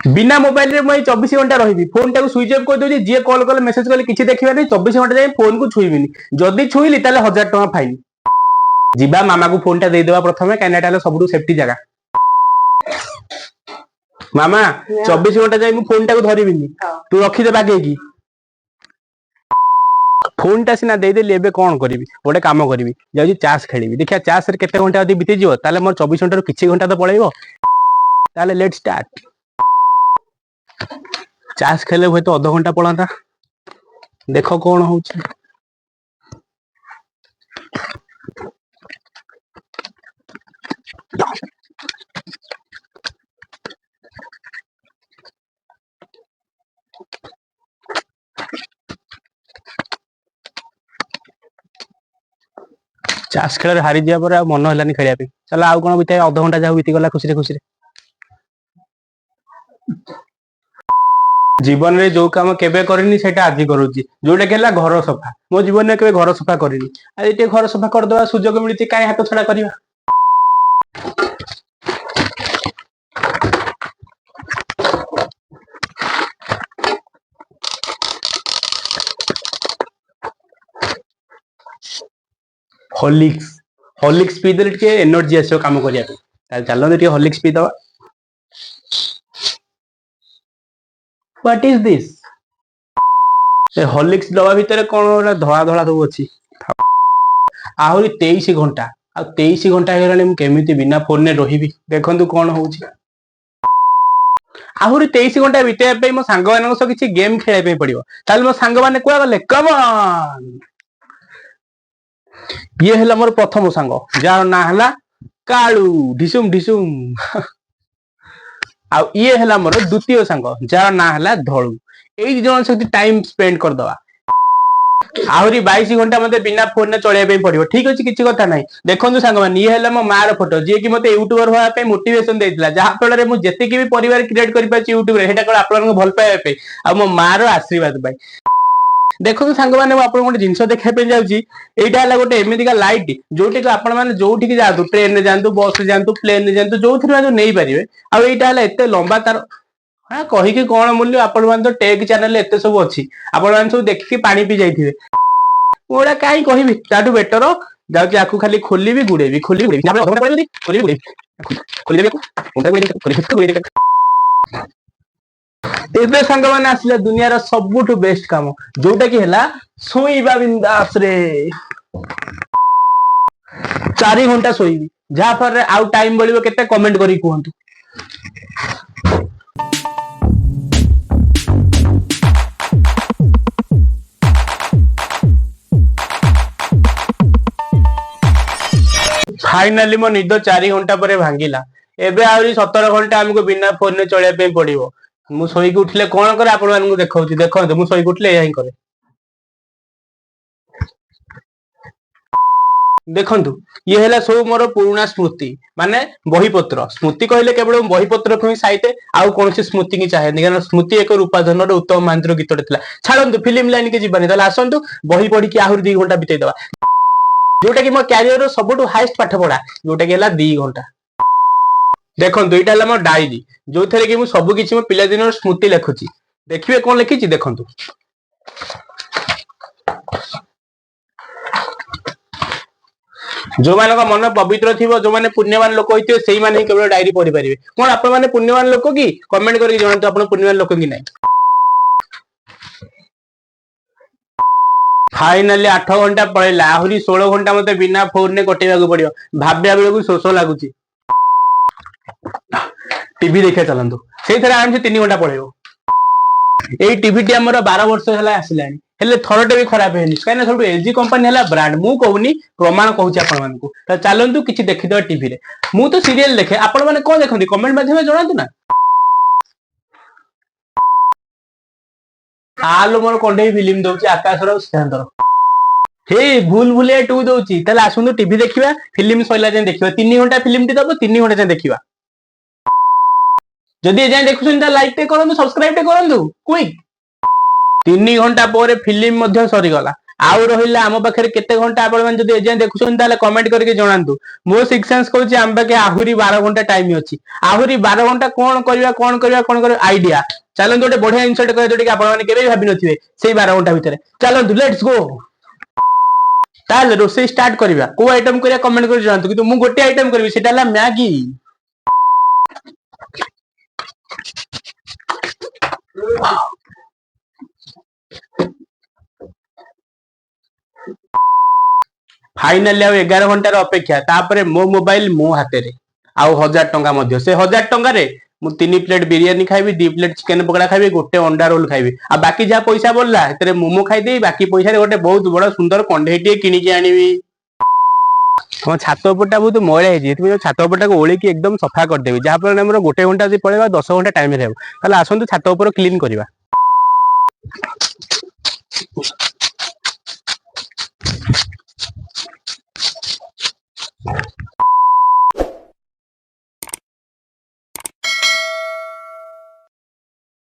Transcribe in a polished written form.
बिना मोबाइल रे मुझे 24 घंटा रही फोन टाक स्विच अफ कर दूसरी जी कल कले मेसेज कले किसी देखा नहीं 24 घंटा जाए फोन को छुईबिनी जदि छुईली 1000 टका फाइन जीवा मामा को फोन टा देदेवा प्रथम कहीं सब सेफ्टी जगह मामा 24 घंटा जाए फोन टाक धरबिनी तू रखीदे बागेकी फोन टा सीना देदेली एबे कौन करी गोटे कम करी जाऊँ चाष खेली देखिए चाष केते घंटा यदि बीतीज मोर 24 घंटा किसी घंटा तो पलैब ताले लेट स्टार्ट चाष खेले हुए तो अध घंटा पड़ता देख कौन हो चाष खेल हारी जा मन है खेल चल आउ कौन बीते अध घंटा जहाँ बीतीगला खुशी खुशी जीवन में जो काम केबे करनी सेटा आज करूची जोटा कि घर सफा मो जीवन में केबे घर सफा करनी आज ये घर सफा करदे सुजोग मिलती कहीं हाथ छड़ा करवा हॉर्लिक्स हॉर्लिक्स पीदे टे एनर्जी आसो काम करने चलते हॉर्लिक्स पीदवा व्हाट इज दिस हॉर्लिक्स डबा भितर कौन धड़ा धड़ा सब अच्छी आहरी 23 घंटा आ 23 घंटा केमी बिना फोन रही देखु कौन हो आहरी 23 घंटा बीते मो सांग मान सह किसी गेम खेल पड़ो ताल मो सांग मैंने क्या गले कम ये है मोर प्रथम सांग जार ना है कालू ढिसुम ढिसुम आ ये है मोर द्वितीय सांग जार ना है धड़ू यही जन सहित टाइम स्पेंड करदवा आहरी 22 घंटा मत बिना फोन में चलने पड़ो ठीक अच्छे किसी कथा ना देखो सांग मान ये है मो मार फोटो जी की मत यूट्यूबर होगा मोटिवेशन देता जहाँफल मुझे भी परिवार क्रिएट कर यूट्यूब आप भल पाइबा आ मो मार आशीर्वाद देखो सांग मैंने आप गोटे जिन देखा जाऊँगा गोटे एमती लाइट जोटी जो जातु ट्रेन में जातु बस में जातु प्लेन में जातु जो थी नहीं पारे आईटा एत लंबा तार हाँ कहीकि कौन मूल्य आपण तो टेक चैनल एत सब अच्छी आपण सब देखिए पानी पी जाइए गोटा कहीं कहि ताठू बेटर जाऊँगी आपको खाली खोली गुड़ेबी खोली एबे संग मैंने आसले दुनिया सबुठ बेस्ट काम जोटा कि है शोइबा बिंदास रे 4 घंटा शोइबी जहाँ फल आउ टाइम बड़ो केते कमेंट करी कहतु फाइनाली मो निद 4 घंटा पर भांगिला एबे आहरी 17 घंटा हमको बिना फोन में चलिया पड़ो मु शोक उठिले कौन करे आपण मानू देखा देखते मु शोक उठिले यही करे देखु ये है सब मोर पुराणा स्मृति माने बहीपत्र स्मृति कहले केवल बहीपत्र को ही सहित आउ कौन स्मृति की चाहे कारण स्मृति एक रूपाधन उत्तम महांतर गीत छाड़ू फिल्म लाइन के जीवानी आसतु बही पढ़ी आहरी 2 घंटा बीतेदवा जोटा कि मो क्यारियर सबुठ हाइस्ट पाठ पढ़ा जोटा कि 2 घंटा देखो यहाँ मोर डायरी जो थे कि सब किसी मो पिलादिन स्मृति लिखुची देखिए कौन लिखी देखु जो मान मन पवित्र थी जो मैंने पुण्यवान लोक होते से ही केवल डायरी पढ़ी पारे कौन आप पुण्यवान लोक कि कमेंट करके जनातु आप पुण्यवान लोक कि नहीं फाइनाली 8 घंटा पड़ेगा आहरी 16 घंटा मत बिना फोन ने कटेगा पड़ो भाविया बेलू शोष लगुच टीवी देखा चलतु से आराम से 3 घंटा पड़ेगा यही टीवी टी आम 12 वर्ष है आसला थरटे भी खराब है कहीं सब एलजी कंपनी है ब्रांड मु कहूनी प्रमाण कहूँ आपण चलतु किसी देखीद टीवी रे मु तो सीरियल देखे आपण मैंने कौन देखते कमेंट माध्यम जनातु ना आलो मोर कंडे फिल्म दौर आकाशर सिद्धांतर हे भूल भूलिया 2 दौची आसतु टीवी देखा फिल्म सरला जाए देखा 3 घंटा फिल्म टी दब 3 घंटा जाए देखा जदि जाए देखुन लाइक टे करूँ सब्सक्राइब टे करूँ क्विक 3 घंटा पर फिल्म सरीगला आउ रहिला आम पाखे केते घंटा आपण मैंने जदि एजाए देखुछन ताले कमेंट करके जणांतु। मो सिक्स सेंस कहूची आम पाखे आहुरी 12 घंटा टाइम अछि। आहुरी 12 घंटा कोन करबा आइडिया चलନ୍ତୁ ଗୋଟେ ବଢିଆ ଜିନିଷଟେ କହିବା ଯୋଉଟା କି ଆପଣ ମାନେ କେବେ ବି ଭାବି ନଥିବେ ସେଇ 12 ଘंटा ଭିତରେ चलନ୍ତୁ लेट्स गो। ताले रोषेई स्टार्ट करिवा को आइटम करिया कमेंट कर जणांतु किंतु मु गोटे आइटम करबी सेटा हला मैगी। फाइनाली 11 घंटार अपेक्षा तापरे मो मोबाइल मो हाथे रे आउ 1000 टंका मध्य से 1000 टंका रे मु 3 प्लेट बिरियानी खाइबी 2 प्लेट चिकन पकोड़ा खाइबी गोटे अंडा रोल खाइबी आ बाकी जहाँ पैसा बोलला एतरे मोमो खाइदेई बाकी पैसा रे गोटे बहुत बड़ सुंदर कंढेईटे किनिकी आनिबी। हम छात उपरटा बहुत मैला है छात उपरटा को ओलिकी एकदम सफा करदेवी जहाँफल आम गोटे घंटा जब पड़ेगा 10 घंटा टाइम आसतु छात उपर क्लीन करवा।